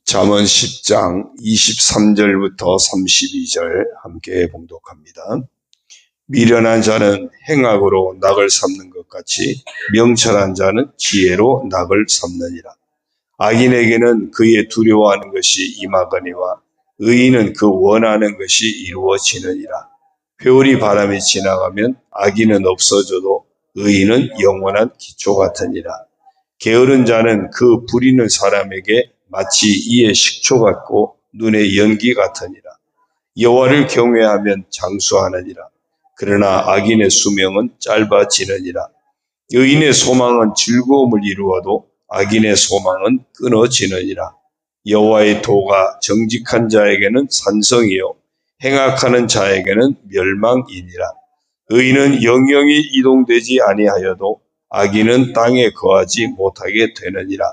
잠언 10장 23절부터 32절 함께 봉독합니다. 미련한 자는 행악으로 낙을 삼는 것 같이 명철한 자는 지혜로 낙을 삼느니라. 악인에게는 그의 두려워하는 것이 임하거니와 의인은 그 원하는 것이 이루어지느니라. 회오리 바람이 지나가면 악인은 없어져도 의인은 영원한 기초 같으니라. 게으른 자는 그 부리는 사람에게 마치 이의 식초 같고 눈의 연기 같으니라. 여호와를 경외하면 장수하느니라. 그러나 악인의 수명은 짧아지느니라. 의인의 소망은 즐거움을 이루어도 악인의 소망은 끊어지느니라. 여호와의 도가 정직한 자에게는 산성이요 행악하는 자에게는 멸망이니라. 의인은 영영이 이동되지 아니하여도 악인은 땅에 거하지 못하게 되느니라.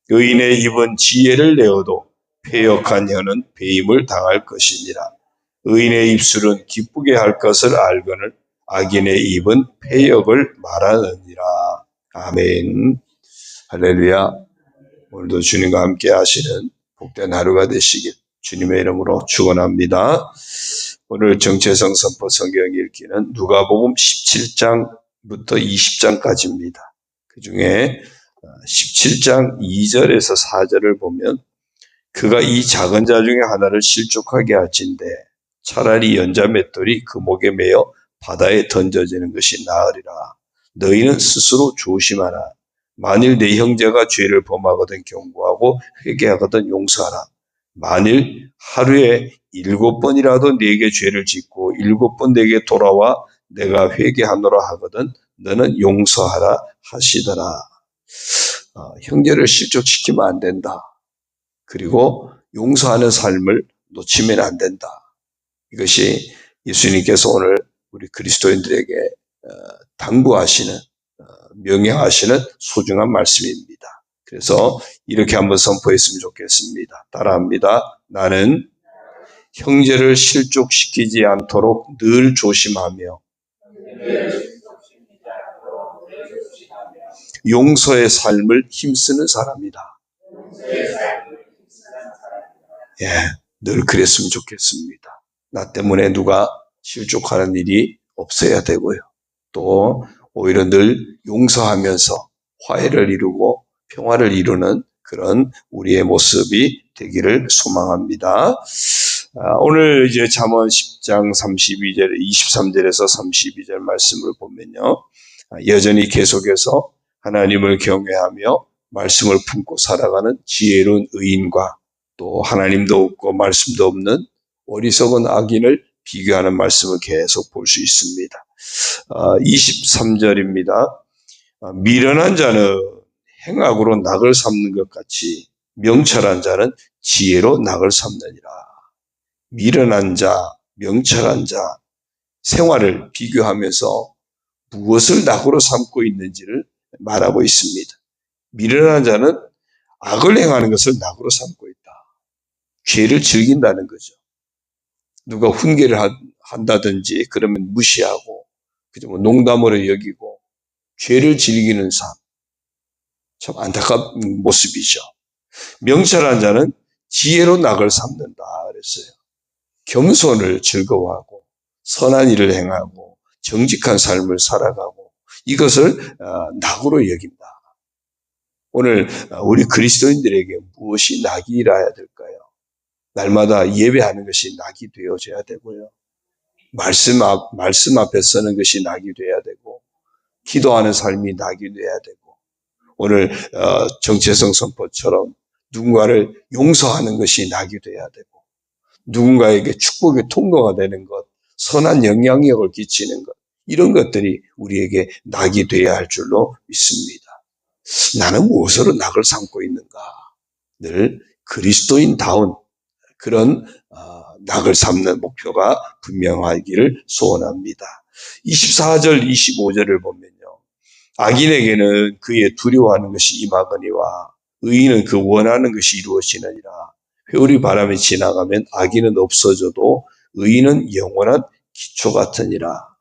의인의 입은 지혜를 내어도 패역한 혀는 배임을 당할 것이니라. 의인의 입술은 기쁘게 할 것을 알거늘 악인의 입은 패역을 말하느니라. 아멘. 할렐루야. 오늘도 주님과 함께 하시는 복된 하루가 되시길 주님의 이름으로 축원합니다. 오늘 정체성 선포 성경 읽기는 누가복음 17장부터 20장까지입니다. 그 중에 17장 2절에서 4절을 보면 그가 이 작은 자 중에 하나를 실족하게 할진대 차라리 연자 맷돌이 그 목에 매어 바다에 던져지는 것이 나으리라. 너희는 스스로 조심하라. 만일 내 형제가 죄를 범하거든 경고하고 회개하거든 용서하라. 만일 하루에 7번이라도 네게 죄를 짓고 7번 내게 돌아와 내가 회개하노라 하거든 너는 용서하라 하시더라. 형제를 실족시키면 안 된다. 그리고 용서하는 삶을 놓치면 안 된다. 이것이 예수님께서 오늘 우리 그리스도인들에게 당부하시는, 명령하시는 소중한 말씀입니다. 그래서 이렇게 한번 선포했으면 좋겠습니다. 따라합니다. 나는 형제를 실족시키지 않도록 늘 조심하며 용서의 삶을 힘쓰는 사람이다. 예, 늘 그랬으면 좋겠습니다. 나 때문에 누가 실족하는 일이 없어야 되고요. 또 오히려 늘 용서하면서 화해를 이루고 평화를 이루는 그런 우리의 모습이 되기를 소망합니다. 오늘 이제 잠언 10장 32절, 23절에서 32절 말씀을 보면요. 여전히 계속해서 하나님을 경외하며 말씀을 품고 살아가는 지혜로운 의인과 또 하나님도 없고 말씀도 없는 어리석은 악인을 비교하는 말씀을 계속 볼 수 있습니다. 23절입니다. 미련한 자는 행악으로 낙을 삼는 것 같이 명철한 자는 지혜로 낙을 삼느니라. 미련한 자, 명철한 자, 생활을 비교하면서 무엇을 낙으로 삼고 있는지를 말하고 있습니다. 미련한 자는 악을 행하는 것을 낙으로 삼고 있다. 죄를 즐긴다는 거죠. 누가 훈계를 한다든지 그러면 무시하고 농담으로 여기고 죄를 즐기는 삶. 참 안타까운 모습이죠. 명철한 자는 지혜로 낙을 삼는다 그랬어요. 겸손을 즐거워하고 선한 일을 행하고 정직한 삶을 살아가고 이것을 낙으로 여긴다. 오늘 우리 그리스도인들에게 무엇이 낙이라야 될까요? 날마다 예배하는 것이 낙이 되어져야 되고요. 말씀 앞에 서는 것이 낙이 돼야 되고 기도하는 삶이 낙이 돼야 되고 오늘 정체성 선포처럼 누군가를 용서하는 것이 낙이 돼야 되고 누군가에게 축복의 통로가 되는 것, 선한 영향력을 끼치는 것 이런 것들이 우리에게 낙이 돼야 할 줄로 믿습니다. 나는 무엇으로 낙을 삼고 있는가? 늘 그리스도인다운 그런 낙을 삼는 목표가 분명하기를 소원합니다. 24절, 25절을 보면요. 악인에게는 그의 두려워하는 것이 임하거니와 의인은 그 원하는 것이 이루어지느니라. 회오리 바람이 지나가면 악인은 없어져도 의인은 영원한 기초 같으니라.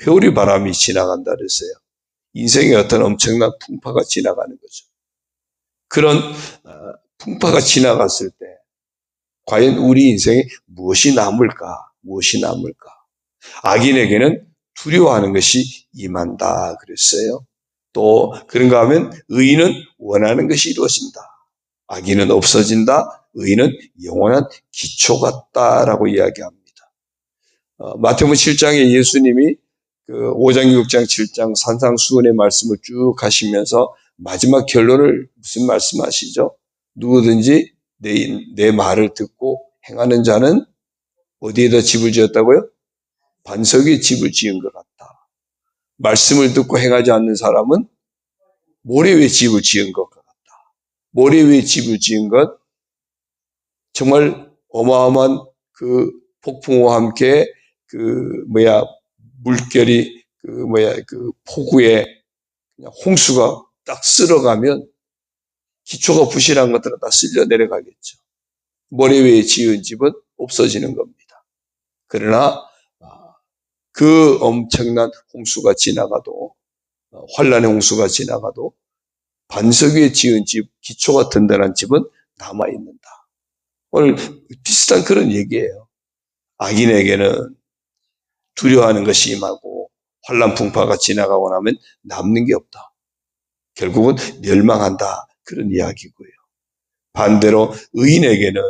회오리 바람이 지나간다 그랬어요. 인생의 어떤 엄청난 풍파가 지나가는 거죠. 그런 풍파가 지나갔을 때 과연 우리 인생에 무엇이 남을까? 무엇이 남을까? 악인에게는 두려워하는 것이 임한다 그랬어요. 또 그런가 하면 의인은 원하는 것이 이루어진다. 악인은 없어진다. 의인은 영원한 기초 같다라고 이야기합니다. 마태복음 7장에 예수님이 그 5장, 6장, 7장 산상수훈의 말씀을 쭉 하시면서 마지막 결론을 무슨 말씀하시죠? 누구든지 내 말을 듣고 행하는 자는 어디에다 집을 지었다고요? 반석 위에 집을 지은 것 같다. 말씀을 듣고 행하지 않는 사람은 모래 위에 집을 지은 것 같다. 모래 위에 집을 지은 것, 정말 어마어마한 그 폭풍과 함께 물결이 그 폭우에 그냥 홍수가 딱 쓸어가면 기초가 부실한 것들은 다 쓸려 내려가겠죠. 모래 위에 지은 집은 없어지는 겁니다. 그러나 그 엄청난 홍수가 지나가도, 환란의 홍수가 지나가도 반석 위에 지은 집, 기초가 든든한 집은 남아있는다. 오늘 비슷한 그런 얘기예요. 악인에게는 두려워하는 것이 임하고 환란 풍파가 지나가고 나면 남는 게 없다. 결국은 멸망한다. 그런 이야기고요. 반대로 의인에게는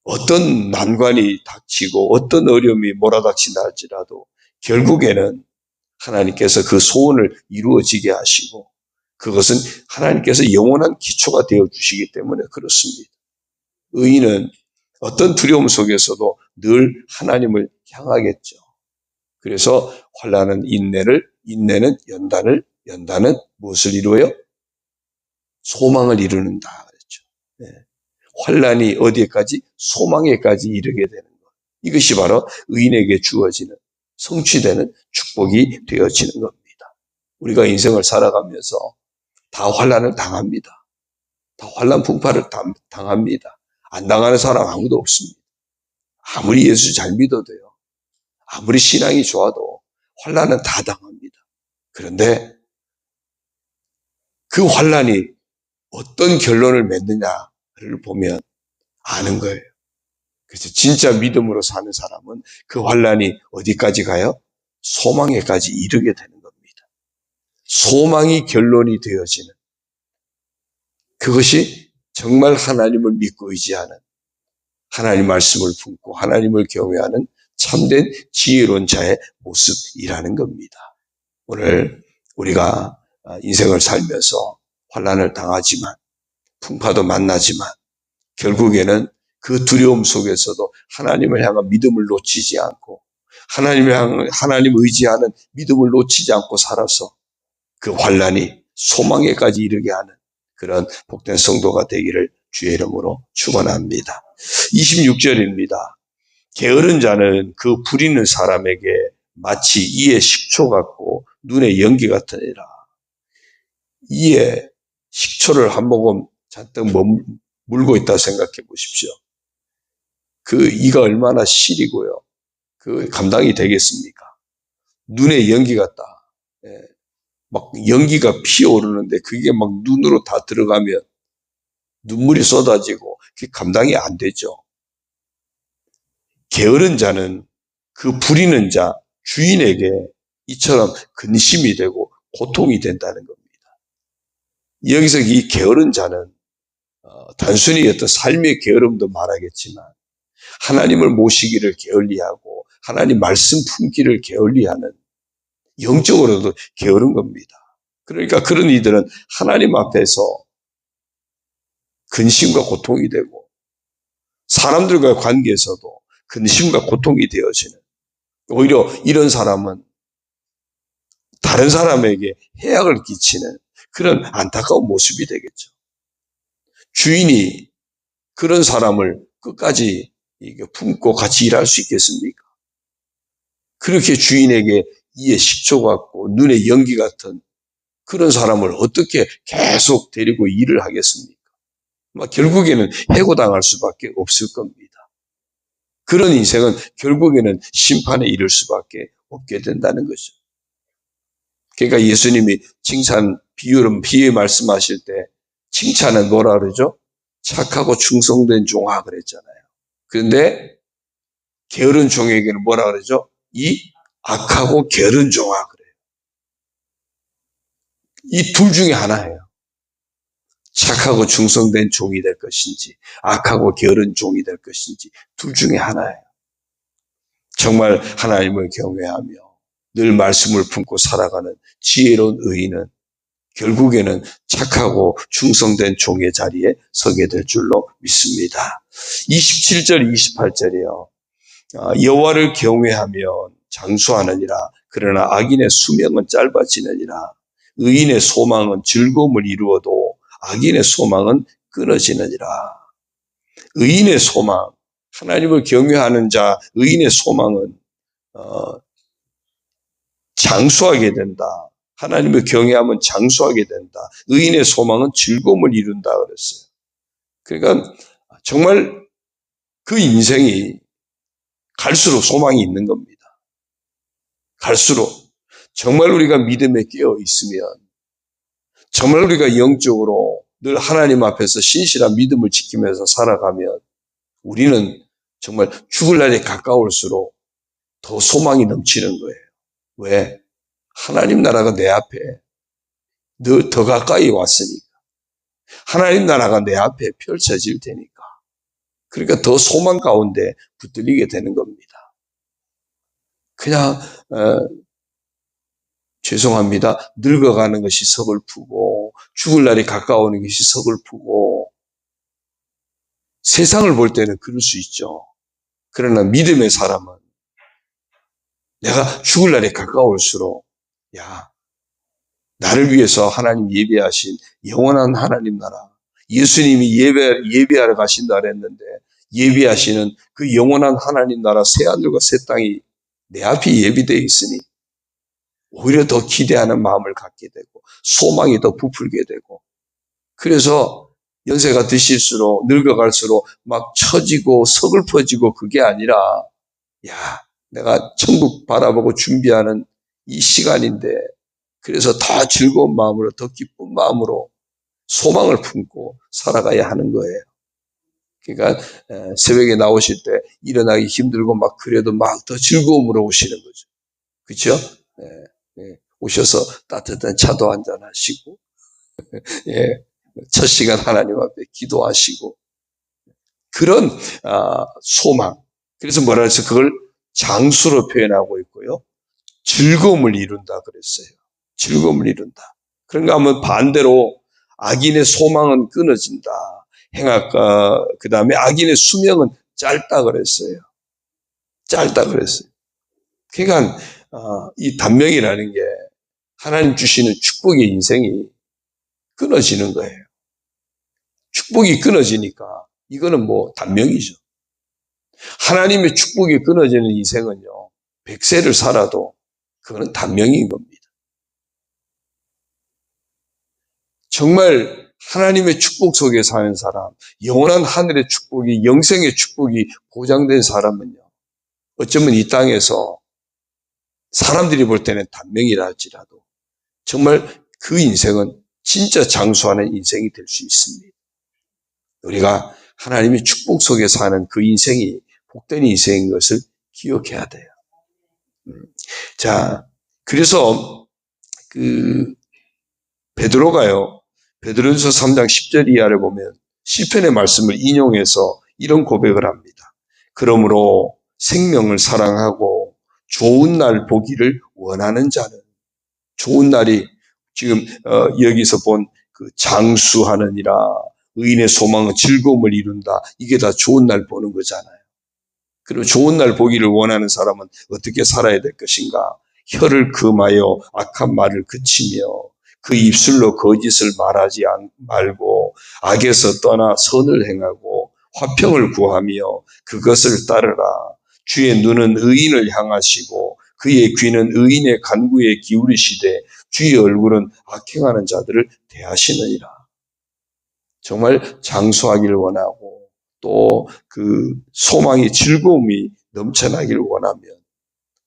어떤 난관이 닥치고 어떤 어려움이 몰아닥친다 할지라도 결국에는 하나님께서 그 소원을 이루어지게 하시고 그것은 하나님께서 영원한 기초가 되어 주시기 때문에 그렇습니다. 의인은 어떤 두려움 속에서도 늘 하나님을 향하겠죠. 그래서 환난은 인내는 연단은 무엇을 이루어요? 소망을 이루는다 그랬죠. 네. 환난이 어디에까지? 소망에까지 이르게 되는 것. 이것이 바로 의인에게 주어지는 성취되는 축복이 되어지는 겁니다. 우리가 인생을 살아가면서 다 환난을 당합니다. 다 환난 풍파를 당합니다. 안 당하는 사람 아무도 없습니다. 아무리 예수 잘 믿어도요. 아무리 신앙이 좋아도 환난은 다 당합니다. 그런데 그 환난이 어떤 결론을 맺느냐를 보면 아는 거예요. 그래서 진짜 믿음으로 사는 사람은 그 환난이 어디까지 가요? 소망에까지 이르게 되는 겁니다. 소망이 결론이 되어지는 그것이 정말 하나님을 믿고 의지하는 하나님 말씀을 품고 하나님을 경외하는 참된 지혜로운 자의 모습이라는 겁니다. 오늘 우리가 인생을 살면서 환난을 당하지만 풍파도 만나지만 결국에는 그 두려움 속에서도 하나님을 향한 믿음을 놓치지 않고 하나님 의지하는 믿음을 놓치지 않고 살아서 그 환난이 소망에까지 이르게 하는 그런 복된 성도가 되기를 주의 이름으로 축원합니다. 26절입니다. 게으른 자는 그 부리는 사람에게 마치 이의 식초 같고 눈의 연기 같으니라. 이에 식초를 한 모금 잔뜩 물고 있다 생각해 보십시오. 그 이가 얼마나 시리고요. 그 감당이 되겠습니까? 눈에 연기 같다. 예. 막 연기가 피어오르는데 그게 막 눈으로 다 들어가면 눈물이 쏟아지고 그게 감당이 안 되죠. 게으른 자는 그 부리는 자, 주인에게 이처럼 근심이 되고 고통이 된다는 겁니다. 여기서 이 게으른 자는 단순히 어떤 삶의 게으름도 말하겠지만 하나님을 모시기를 게을리하고 하나님 말씀 품기를 게을리하는 영적으로도 게으른 겁니다. 그러니까 그런 이들은 하나님 앞에서 근심과 고통이 되고 사람들과의 관계에서도 근심과 고통이 되어지는 오히려 이런 사람은 다른 사람에게 해악을 끼치는 그런 안타까운 모습이 되겠죠. 주인이 그런 사람을 끝까지 품고 같이 일할 수 있겠습니까? 그렇게 주인에게 이에 식초 같고 눈에 연기 같은 그런 사람을 어떻게 계속 데리고 일을 하겠습니까? 결국에는 해고당할 수밖에 없을 겁니다. 그런 인생은 결국에는 심판에 이를 수밖에 없게 된다는 거죠. 그러니까 예수님이 칭찬, 비유 말씀하실 때 칭찬은 뭐라 그러죠? 착하고 충성된 종아 그랬잖아요. 그런데 게으른 종에게는 뭐라 그러죠? 이 악하고 게으른 종아 그래요. 이 둘 중에 하나예요. 착하고 충성된 종이 될 것인지 악하고 게으른 종이 될 것인지 둘 중에 하나예요. 정말 하나님을 경외하며 늘 말씀을 품고 살아가는 지혜로운 의인은 결국에는 착하고 충성된 종의 자리에 서게 될 줄로 믿습니다. 27절 28절이요. 여호와를 경외하면 장수하느니라. 그러나 악인의 수명은 짧아지느니라. 의인의 소망은 즐거움을 이루어도 악인의 소망은 끊어지느니라. 의인의 소망, 하나님을 경외하는 자, 의인의 소망은 장수하게 된다. 하나님을 경외하면 장수하게 된다. 의인의 소망은 즐거움을 이룬다 그랬어요. 그러니까 정말 그 인생이 갈수록 소망이 있는 겁니다. 갈수록 정말 우리가 믿음에 깨어 있으면 정말 우리가 영적으로 늘 하나님 앞에서 신실한 믿음을 지키면서 살아가면 우리는 정말 죽을 날이 가까울수록 더 소망이 넘치는 거예요. 왜? 하나님 나라가 내 앞에 더 가까이 왔으니까. 하나님 나라가 내 앞에 펼쳐질 테니까. 그러니까 더 소망 가운데 붙들리게 되는 겁니다. 그냥 죄송합니다. 늙어가는 것이 서글프고 죽을 날이 가까우는 것이 서글프고 세상을 볼 때는 그럴 수 있죠. 그러나 믿음의 사람은 내가 죽을 날이 가까울수록 나를 위해서 하나님 예배하신 영원한 하나님 나라 예수님이 예배하러 가신다 그랬는데 예배하시는 그 영원한 하나님 나라 새하늘과 새 땅이 내 앞에 예비되어 있으니 오히려 더 기대하는 마음을 갖게 되고 소망이 더 부풀게 되고 그래서 연세가 드실수록 늙어갈수록 막 처지고 서글퍼지고 그게 아니라 내가 천국 바라보고 준비하는 이 시간인데 그래서 더 즐거운 마음으로 더 기쁜 마음으로 소망을 품고 살아가야 하는 거예요. 그러니까 새벽에 나오실 때 일어나기 힘들고 막 그래도 막 더 즐거움으로 오시는 거죠. 그렇죠? 오셔서 따뜻한 차도 한잔 하시고 첫 시간 하나님 앞에 기도하시고 그런 소망. 그래서 뭐라 해서 그걸 장수로 표현하고 있고요. 즐거움을 이룬다 그랬어요. 즐거움을 이룬다. 그런가 하면 반대로 악인의 소망은 끊어진다. 그 다음에 악인의 수명은 짧다 그랬어요. 짧다 그랬어요. 그러니까 이 단명이라는 게 하나님 주시는 축복의 인생이 끊어지는 거예요. 축복이 끊어지니까 이거는 뭐 단명이죠. 하나님의 축복이 끊어지는 인생은요. 100세를 살아도 그거는 단명인 겁니다. 정말 하나님의 축복 속에 사는 사람, 영원한 하늘의 축복이, 영생의 축복이 보장된 사람은요. 어쩌면 이 땅에서 사람들이 볼 때는 단명이라 할지라도 정말 그 인생은 진짜 장수하는 인생이 될 수 있습니다. 우리가 하나님의 축복 속에 사는 그 인생이 복된 인생인 것을 기억해야 돼요. 자, 그래서 베드로가요. 베드로전서 3장 10절 이하를 보면 시편의 말씀을 인용해서 이런 고백을 합니다. 그러므로 생명을 사랑하고 좋은 날 보기를 원하는 자는 좋은 날이 지금 여기서 본 그 장수하느니라 의인의 소망은 즐거움을 이룬다. 이게 다 좋은 날 보는 거잖아요. 그리고 좋은 날 보기를 원하는 사람은 어떻게 살아야 될 것인가? 혀를 금하여 악한 말을 그치며 그 입술로 거짓을 말하지 말고 악에서 떠나 선을 행하고 화평을 구하며 그것을 따르라. 주의 눈은 의인을 향하시고 그의 귀는 의인의 간구에 기울이시되 주의 얼굴은 악행하는 자들을 대하시느니라. 정말 장수하기를 원하고 또 그 소망이 즐거움이 넘쳐나기를 원하면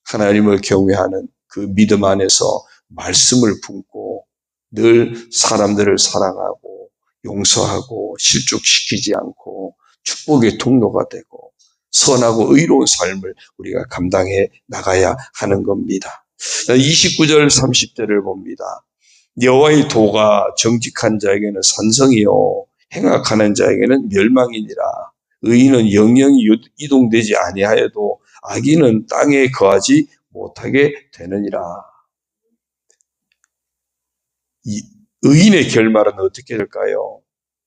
하나님을 경외하는 그 믿음 안에서 말씀을 품고 늘 사람들을 사랑하고 용서하고 실족시키지 않고 축복의 통로가 되고 선하고 의로운 삶을 우리가 감당해 나가야 하는 겁니다. 29절 30절을 봅니다. 여호와의 도가 정직한 자에게는 산성이요 행악하는 자에게는 멸망이니라. 의인은 영영이 이동되지 아니하여도 악인은 땅에 거하지 못하게 되느니라. 의인의 결말은 어떻게 될까요?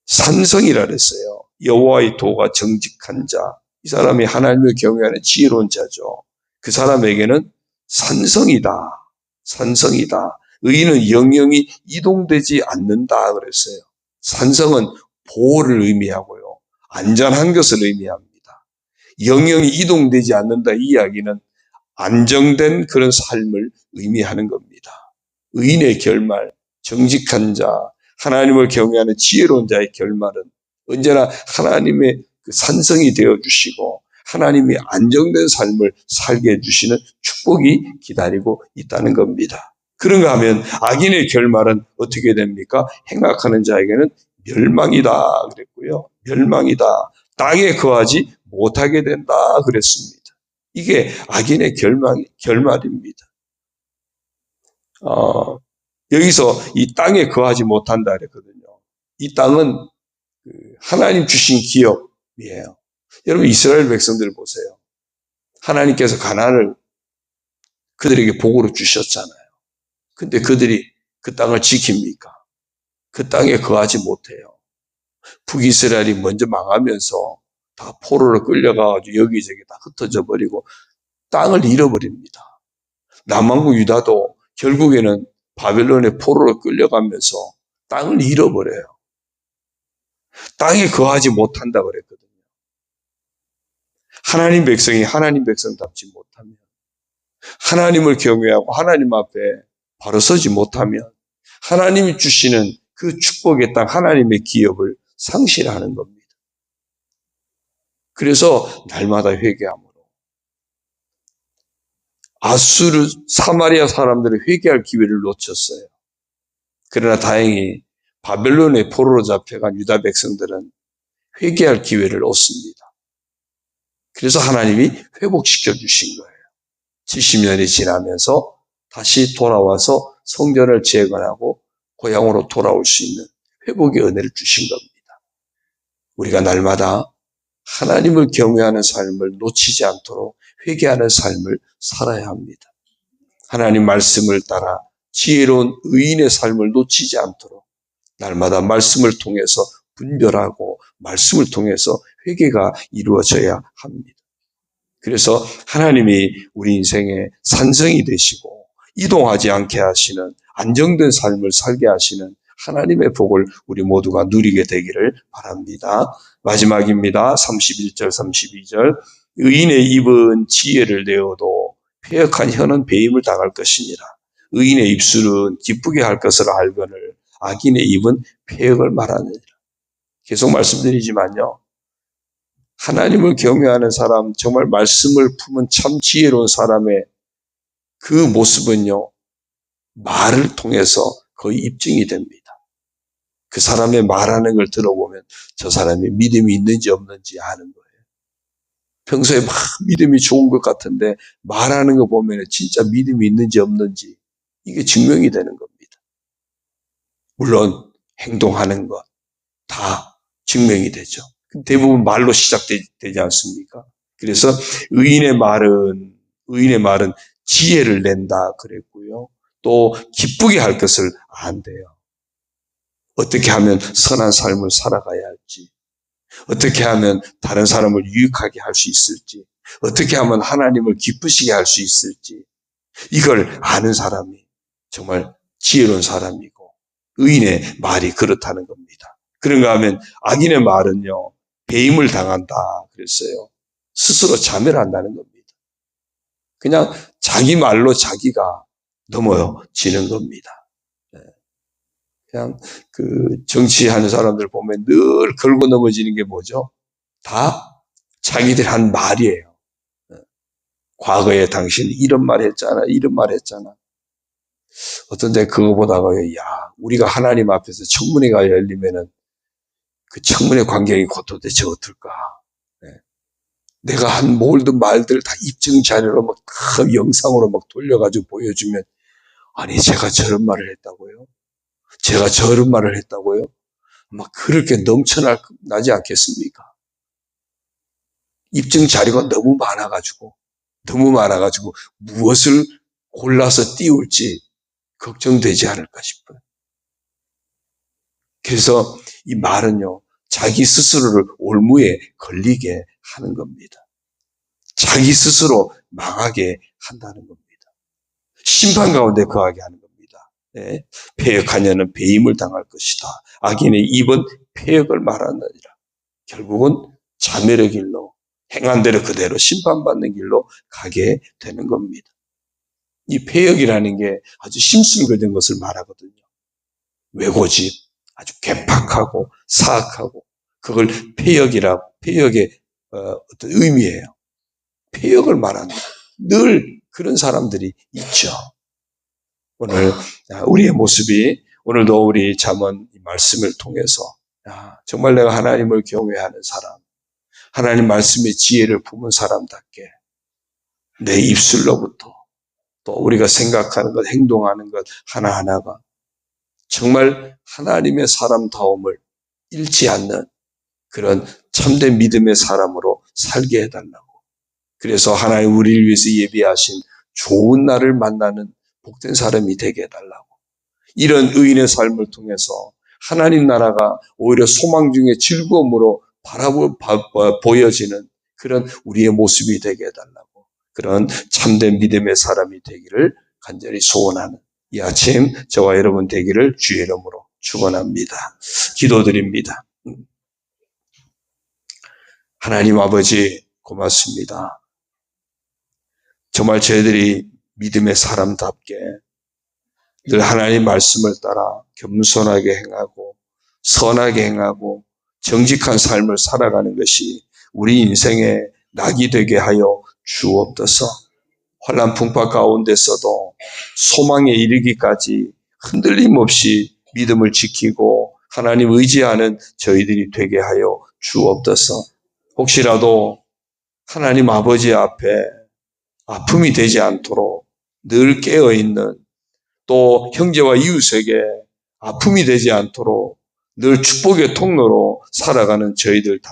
산성이라 그랬어요. 여호와의 도가 정직한 자, 이 사람이 하나님을 경외하는 지혜로운 자죠. 그 사람에게는 산성이다. 산성이다. 의인은 영영이 이동되지 않는다 그랬어요. 산성은 보호를 의미하고요. 안전한 것을 의미합니다. 영영이 이동되지 않는다 이 이야기는 안정된 그런 삶을 의미하는 겁니다. 의인의 결말, 정직한 자, 하나님을 경외하는 지혜로운 자의 결말은 언제나 하나님의 그 산성이 되어주시고 하나님이 안정된 삶을 살게 해주시는 축복이 기다리고 있다는 겁니다. 그런가 하면 악인의 결말은 어떻게 됩니까? 행악하는 자에게는 멸망이다 그랬고요. 멸망이다. 땅에 거하지 못하게 된다 그랬습니다. 이게 악인의 결말입니다. 여기서 이 땅에 거하지 못한다 그랬거든요. 이 땅은 하나님 주신 기업이에요. 여러분 이스라엘 백성들 보세요. 하나님께서 가나안을 그들에게 복으로 주셨잖아요. 근데 그들이 그 땅을 지킵니까? 그 땅에 거하지 못해요. 북이스라엘이 먼저 망하면서 다 포로로 끌려가가지고 여기저기 다 흩어져 버리고 땅을 잃어버립니다. 남왕국 유다도 결국에는 바벨론의 포로로 끌려가면서 땅을 잃어버려요. 땅에 거하지 못한다 그랬거든요. 하나님 백성이 하나님 백성답지 못하면, 하나님을 경외하고 하나님 앞에 바로 서지 못하면 하나님이 주시는 그 축복의 땅, 하나님의 기업을 상실하는 겁니다. 그래서 날마다 회개함으로 아수르 사마리아 사람들이 회개할 기회를 놓쳤어요. 그러나 다행히 바벨론의 포로로 잡혀간 유다 백성들은 회개할 기회를 얻습니다. 그래서 하나님이 회복시켜 주신 거예요. 70년이 지나면서 다시 돌아와서 성전을 재건하고 고향으로 돌아올 수 있는 회복의 은혜를 주신 겁니다. 우리가 날마다 하나님을 경외하는 삶을 놓치지 않도록 회개하는 삶을 살아야 합니다. 하나님 말씀을 따라 지혜로운 의인의 삶을 놓치지 않도록 날마다 말씀을 통해서 분별하고 말씀을 통해서 회개가 이루어져야 합니다. 그래서 하나님이 우리 인생의 산성이 되시고 이동하지 않게 하시는 안정된 삶을 살게 하시는 하나님의 복을 우리 모두가 누리게 되기를 바랍니다. 마지막입니다. 31절 32절 의인의 입은 지혜를 내어도 패역한 혀는 배임을 당할 것이니라. 의인의 입술은 기쁘게 할 것을 알거늘 악인의 입은 패역을 말하느니라. 계속 말씀드리지만요. 하나님을 경외하는 사람, 정말 말씀을 품은 참 지혜로운 사람의 그 모습은요. 말을 통해서 거의 입증이 됩니다. 그 사람의 말하는 걸 들어보면 저 사람이 믿음이 있는지 없는지 아는 거예요. 평소에 막 믿음이 좋은 것 같은데 말하는 거 보면 진짜 믿음이 있는지 없는지 이게 증명이 되는 겁니다. 물론 행동하는 것 다 증명이 되죠. 대부분 말로 시작되지 않습니까? 그래서 의인의 말은 지혜를 낸다 그랬고요. 또 기쁘게 할 것을 안대요. 어떻게 하면 선한 삶을 살아가야 할지, 어떻게 하면 다른 사람을 유익하게 할 수 있을지, 어떻게 하면 하나님을 기쁘시게 할 수 있을지, 이걸 아는 사람이 정말 지혜로운 사람이고 의인의 말이 그렇다는 겁니다. 그런가 하면 악인의 말은요, 배임을 당한다 그랬어요. 스스로 자멸한다는 겁니다. 그냥 자기 말로 자기가 넘어지는 겁니다. 그냥 그 정치하는 사람들 보면 늘 걸고 넘어지는 게 뭐죠? 다 자기들 한 말이에요. 과거에 당신 이런 말 했잖아, 이런 말 했잖아. 어떤 데 그거 보다가, 야, 우리가 하나님 앞에서 청문회가 열리면은 그 청문회 광경이 곧 도대체 어떨까? 네. 내가 한 모든 말들 다 입증 자료로 막 다 영상으로 막 돌려가지고 보여주면, 아니 제가 저런 말을 했다고요? 제가 저런 말을 했다고요? 막 그렇게 넘쳐나지 않겠습니까? 입증 자료가 너무 많아가지고 무엇을 골라서 띄울지 걱정되지 않을까 싶어요. 그래서 이 말은요, 자기 스스로를 올무에 걸리게 하는 겁니다. 자기 스스로 망하게 한다는 겁니다. 심판 가운데 거하게 하는 겁니다. 네. 패역하냐는 배임을 당할 것이다. 악인의 입은 패역을 말하느니라. 결국은 자멸의 길로, 행한 대로 그대로 심판받는 길로 가게 되는 겁니다. 이 패역이라는 게 아주 심술거든 것을 말하거든요. 왜고집, 아주 괴팍하고 사악하고, 그걸 패역의 어떤 의미예요. 패역을 말하는, 늘 그런 사람들이 있죠. 오늘 우리의 모습이, 오늘도 우리 잠언 말씀을 통해서 정말 내가 하나님을 경외하는 사람, 하나님 말씀의 지혜를 품은 사람답게 내 입술로부터 또 우리가 생각하는 것, 행동하는 것 하나하나가 정말 하나님의 사람다움을 잃지 않는 그런 참된 믿음의 사람으로 살게 해달라고. 그래서 하나님 우리를 위해서 예비하신 좋은 날을 만나는 복된 사람이 되게 해달라고. 이런 의인의 삶을 통해서 하나님 나라가 오히려 소망 중에 즐거움으로 보여지는 그런 우리의 모습이 되게 해달라고. 그런 참된 믿음의 사람이 되기를 간절히 소원하는 이 아침 저와 여러분 되기를 주의 이름으로 축원합니다. 기도드립니다. 하나님 아버지 고맙습니다. 정말 저희들이 믿음의 사람답게 늘 하나님 말씀을 따라 겸손하게 행하고 선하게 행하고 정직한 삶을 살아가는 것이 우리 인생의 낙이 되게 하여 주옵소서. 환난 풍파 가운데서도 소망에 이르기까지 흔들림 없이 믿음을 지키고 하나님 의지하는 저희들이 되게 하여 주옵소서. 혹시라도 하나님 아버지 앞에 아픔이 되지 않도록 늘 깨어있는, 또 형제와 이웃에게 아픔이 되지 않도록 늘 축복의 통로로 살아가는 저희들 다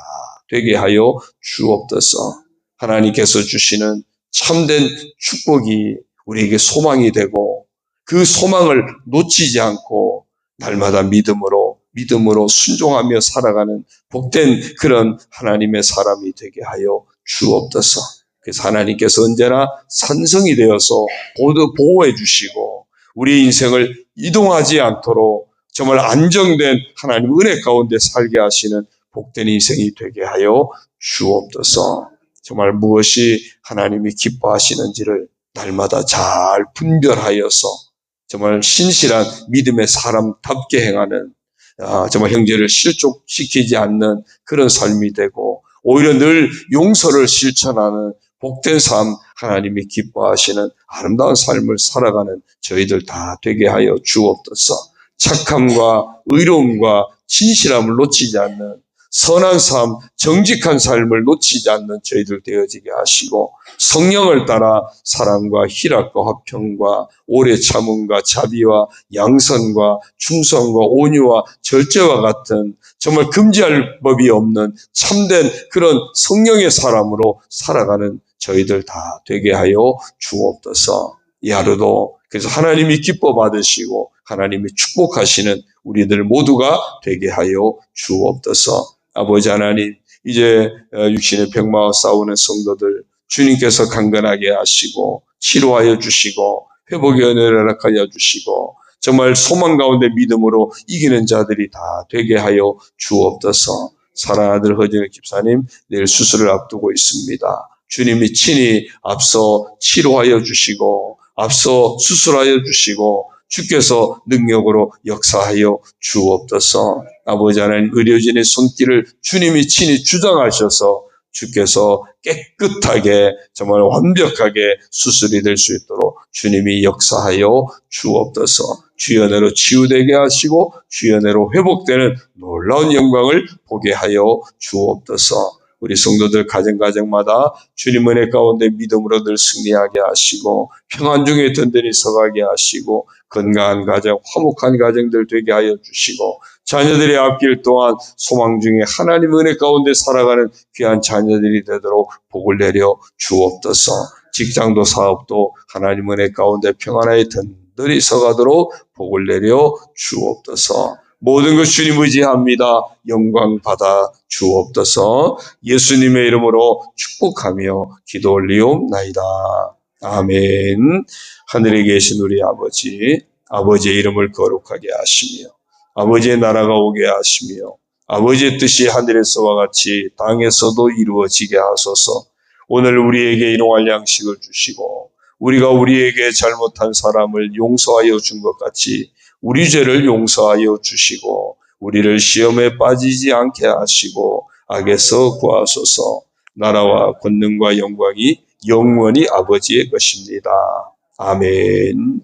되게 하여 주옵소서. 하나님께서 주시는 참된 축복이 우리에게 소망이 되고 그 소망을 놓치지 않고 날마다 믿음으로 순종하며 살아가는 복된 그런 하나님의 사람이 되게 하여 주옵소서. 그래서 하나님께서 언제나 산성이 되어서 보호해 주시고 우리 인생을 이동하지 않도록 정말 안정된 하나님 은혜 가운데 살게 하시는 복된 인생이 되게 하여 주옵소서. 정말 무엇이 하나님이 기뻐하시는지를 날마다 잘 분별하여서 정말 신실한 믿음의 사람답게 행하는, 정말 형제를 실족시키지 않는 그런 삶이 되고 오히려 늘 용서를 실천하는 복된 삶, 하나님이 기뻐하시는 아름다운 삶을 살아가는 저희들 다 되게 하여 주옵소서. 착함과 의로움과 진실함을 놓치지 않는 선한 삶, 정직한 삶을 놓치지 않는 저희들 되어지게 하시고 성령을 따라 사랑과 희락과 화평과 오래 참음과 자비와 양선과 충성과 온유와 절제와 같은 정말 금지할 법이 없는 참된 그런 성령의 사람으로 살아가는 저희들 다 되게 하여 주옵소서. 이 하루도 그래서 하나님이 기뻐 받으시고 하나님이 축복하시는 우리들 모두가 되게 하여 주옵소서. 아버지 하나님, 이제 육신의 병마와 싸우는 성도들 주님께서 강건하게 하시고 치료하여 주시고 회복의 은혜를 허락하여 주시고 정말 소망 가운데 믿음으로 이기는 자들이 다 되게 하여 주옵소서. 사랑하는 아들 허진혁 집사님, 내일 수술을 앞두고 있습니다. 주님이 친히 앞서 치료하여 주시고 앞서 수술하여 주시고 주께서 능력으로 역사하여 주옵소서. 아버지 하나님, 의료진의 손길을 주님이 친히 주장하셔서 주께서 깨끗하게 정말 완벽하게 수술이 될 수 있도록 주님이 역사하여 주옵소서. 주의 은혜로 치유되게 하시고 주의 은혜로 회복되는 놀라운 영광을 보게 하여 주옵소서. 우리 성도들 가정마다 주님 은혜 가운데 믿음으로 늘 승리하게 하시고 평안 중에 든든히 서가게 하시고 건강한 가정, 화목한 가정들 되게 하여 주시고 자녀들의 앞길 또한 소망 중에 하나님 은혜 가운데 살아가는 귀한 자녀들이 되도록 복을 내려 주옵소서. 직장도 사업도 하나님 은혜 가운데 평안하게 든든히 서가도록 복을 내려 주옵소서. 모든 것 주님 의지합니다. 영광 받아 주옵소서. 예수님의 이름으로 축복하며 기도 올리옵나이다. 아멘. 하늘에 계신 우리 아버지, 아버지의 이름을 거룩하게 하시며 아버지의 나라가 오게 하시며 아버지의 뜻이 하늘에서와 같이 땅에서도 이루어지게 하소서. 오늘 우리에게 일용할 양식을 주시고 우리가 우리에게 잘못한 사람을 용서하여 준 것 같이 우리 죄를 용서하여 주시고 우리를 시험에 빠지지 않게 하시고 악에서 구하소서. 나라와 권능과 영광이 영원히 아버지의 것입니다. 아멘.